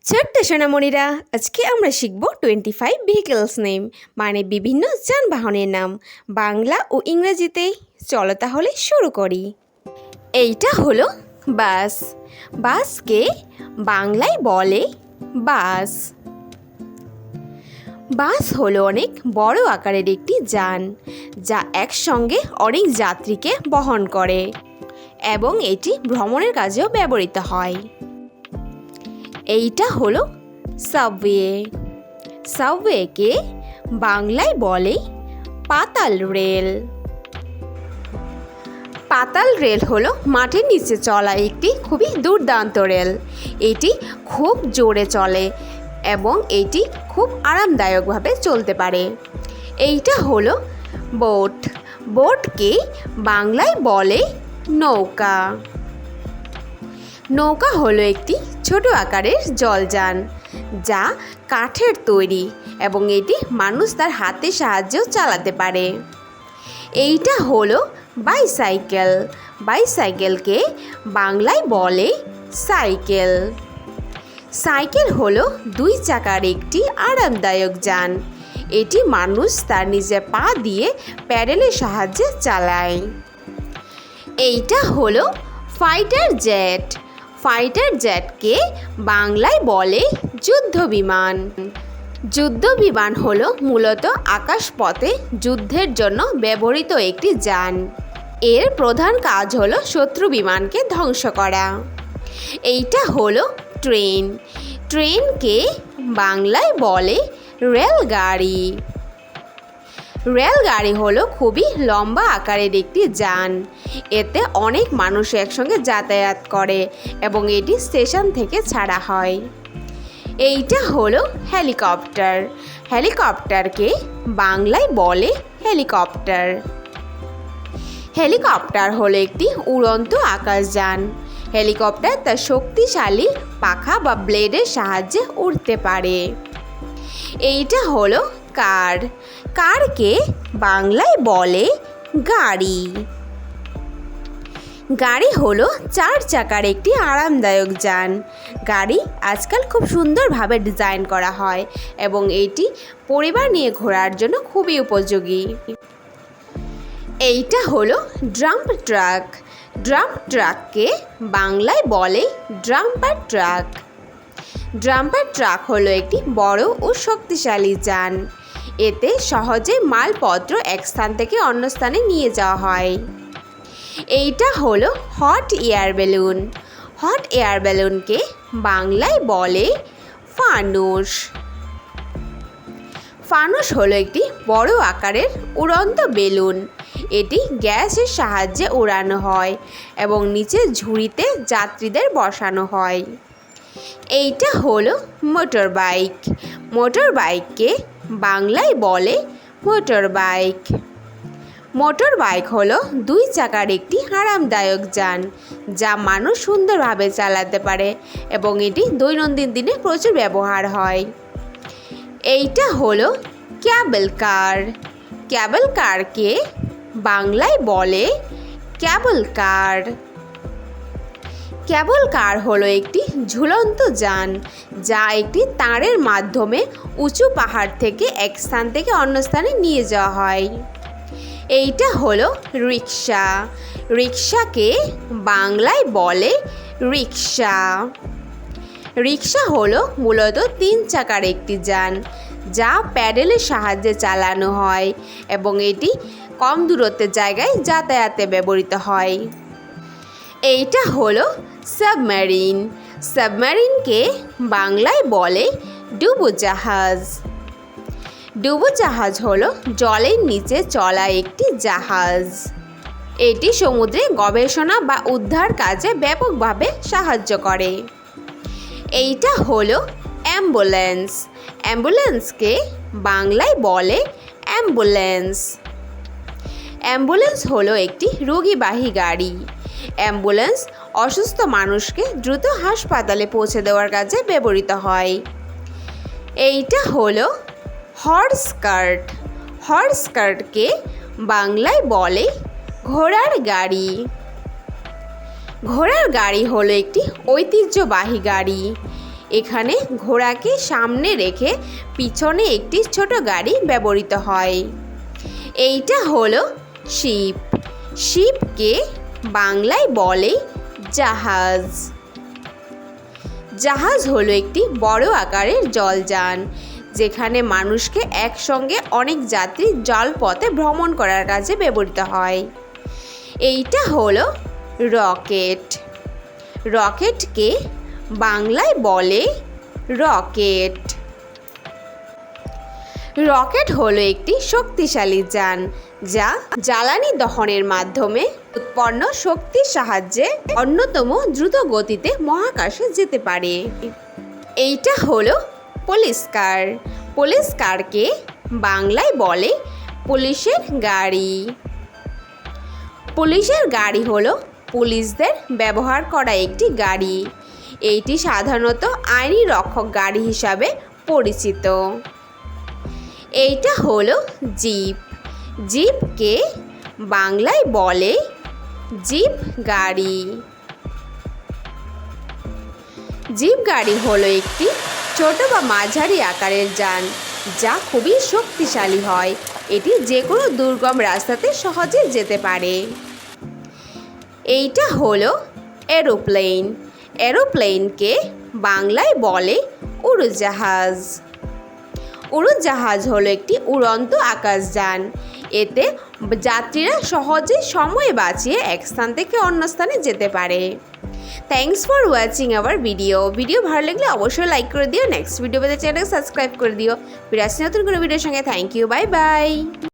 ছোট্ট সোনামণিরা, আজকে আমরা শিখব 25 ভেহিকলস নেম, মানে বিভিন্ন যানবাহনের নাম, বাংলা ও ইংরেজিতে। চলো তাহলে শুরু করি। এইটা হলো বাস। বাসকে বাংলায় বলে বাস। বাস হলো অনেক বড় আকারের একটি যান, যা একসঙ্গে অনেক যাত্রীকে বহন করে এবং এটি ভ্রমণের কাজেও ব্যবহৃত হয়। এইটা হলো সাবওয়ে। সাবওয়েকে বাংলায় বলে পাতাল রেল। পাতাল রেল হলো মাটির নিচে চলা একটি খুবই দুর্দান্ত রেল। এটি খুব জোরে চলে এবং এটি খুব আরামদায়কভাবে চলতে পারে। এইটা হলো বোট। বোটকে বাংলায় বলে নৌকা। নৌকা হলো একটি ছোট আকারের জলযান, যা কাঠের তৈরি এবং এটি মানুষ তার হাতের সাহায্যেও চালাতে পারে। এইটা হলো বাইসাইকেল। বাইসাইকেলকে বাংলায় বলে সাইকেল। সাইকেল হলো দুই চাকার একটি আরামদায়ক যান। এটি মানুষ তার নিজের পা দিয়ে প্যাডেলের সাহায্যে চালায়। এইটা হলো ফাইটার জেট। ফাইটার জেটকে বাংলায় বলে যুদ্ধ বিমান। যুদ্ধ বিমান হলো মূলত আকাশপথে যুদ্ধের জন্য ব্যবহৃত একটি যান। এর প্রধান কাজ হলো শত্রু বিমানকে ধ্বংস করা। এইটা হলো ট্রেন। ট্রেনকে বাংলায় বলে রেলগাড়ি। রেলগাড়ি হলো খুবই লম্বা আকারের একটি যান। এতে অনেক মানুষ একসঙ্গে যাতায়াত করে এবং এটি স্টেশন থেকে ছাড়া হয়। এইটা হলো হেলিকপ্টার। হেলিকপ্টারকে বাংলায় বলে হেলিকপ্টার। হেলিকপ্টার হলো একটি উড়ন্ত আকাশযান। হেলিকপ্টার তার শক্তিশালী পাখা বা ব্লেডের সাহায্যে উড়তে পারে। এইটা হলো কার। কারকে বাংলায় বলে গাড়ি। গাড়ি হলো চার চাকার একটি আরামদায়ক যান। গাড়ি আজকাল খুব সুন্দরভাবে ডিজাইন করা হয় এবং এটি পরিবার নিয়ে ঘোরার জন্য খুবই উপযোগী। এইটা হলো ডাম্প ট্রাক। ডাম্প ট্রাককে বাংলায় বলে ডাম্পার ট্রাক। ডাম্পার ট্রাক হলো একটি বড় ও শক্তিশালী যান। এতে সহজে মালপত্র এক স্থান থেকে অন্য স্থানে নিয়ে যাওয়া হয়। এইটা হলো hot air balloon. Hot air বেলুনকে বাংলায় বলে ফানুস। ফানুস হলো একটি বড় আকারের উড়ন্ত বেলুন। এটি গ্যাসের সাহায্যে উড়ানো হয় এবং নিচে ঝুড়িতে যাত্রীদের বসানো হয়। এইটা হলো মোটর বাইক। মোটর বাইককে বাংলায় বলে মোটর বাইক। মোটর বাইক হলো দুই চাকার একটি আরামদায়ক যান, যা মানুষ সুন্দরভাবে চালাতে পারে এবং এটি দৈনন্দিন দিনে প্রচুর ব্যবহার হয়। এইটা হলো ক্যাবেল কার। ক্যাবেল কারকে বাংলায় বলে ক্যাবল কার। ক্যাবল কার হলো একটি ঝুলন্ত যান, যা একটি তারের মাধ্যমে উঁচু পাহাড় থেকে এক স্থান থেকে অন্য স্থানে নিয়ে যাওয়া হয়। এইটা হলো রিক্সা। রিক্সাকে বাংলায় বলে রিক্সা। রিক্সা হলো মূলত তিন চাকার একটি যান, যা প্যাডেলের সাহায্যে চালানো হয় এবং এটি কম দূরত্বের জায়গায় যাতায়াতে ব্যবহৃত হয়। এইটা হলো সাবমেরিন। সাবমেরিনকে বাংলায় বলে ডুবোজাহাজ। ডুবোজাহাজ হলো জলের নিচে চলা একটি জাহাজ। এটি সমুদ্রে গবেষণা বা উদ্ধার কাজে ব্যাপকভাবে সাহায্য করে। এইটা হলো অ্যাম্বুলেন্স। অ্যাম্বুলেন্সকে বাংলায় বলে অ্যাম্বুলেন্স। অ্যাম্বুলেন্স হলো একটি রোগীবাহী গাড়ি। অ্যাম্বুলেন্স অসুস্থ মানুষকে দ্রুত হাসপাতালে পৌঁছে দেওয়ার কাজে ব্যবহৃত হয়। এইটা হলো হর্স কার্ট। হর্স কার্টকে বাংলায় বলে ঘোড়ার গাড়ি। ঘোড়ার গাড়ি হলো একটি ঐতিহ্যবাহী গাড়ি। এখানে ঘোড়াকে সামনে রেখে পিছনে একটি ছোট গাড়ি ব্যবহৃত হয়। এইটা হলো শিপ। শিপকে বাংলায় বলে জাহাজ। জাহাজ হলো একটি বড় আকারের জলযান, যেখানে মানুষকে একসঙ্গে অনেক যাত্রী জলপথে ভ্রমণ করার কাজে ব্যবহৃত হয়। এইটা হলো রকেট। রকেটকে বাংলায় বলে রকেট। রকেট হলো একটি শক্তিশালী যান, যা জ্বালানি দহনের মাধ্যমে উৎপন্ন শক্তির সাহায্যে অন্যতম দ্রুত গতিতে মহাকাশে যেতে পারে। এইটা হলো পুলিশ কার। পুলিশ কারকে বাংলায় বলে পুলিশের গাড়ি। পুলিশের গাড়ি হলো পুলিশদের ব্যবহার করা একটি গাড়ি। এইটি সাধারণত আইনি রক্ষক গাড়ি হিসাবে পরিচিত। এইটা হলো জিপ। জিপকে বাংলায় বলে জিপ গাড়ি। জিপ গাড়ি হলো একটি ছোট বা মাঝারি আকারের যান, যা খুবই শক্তিশালী হয়। এটি যে কোনো দুর্গম রাস্তাতে সহজে যেতে পারে। এইটা হলো এরোপ্লেন। এরোপ্লেনকে বাংলায় বলে উড়োজাহাজ। উড়োজাহাজ হলো একটি উড়ন্ত আকাশযান। এতে যাত্রীরা সহজে সময় বাঁচিয়ে এক স্থান থেকে অন্য স্থানে যেতে পারে। Thanks for watching our video ভালো লাগলে অবশ্যই লাইক করে দিও। নেক্সট ভিডিও পেতে চ্যানেল সাবস্ক্রাইব করে দিও। ফিরে আসছি নতুন কোনো ভিডিওর সঙ্গে। Thank you, bye by.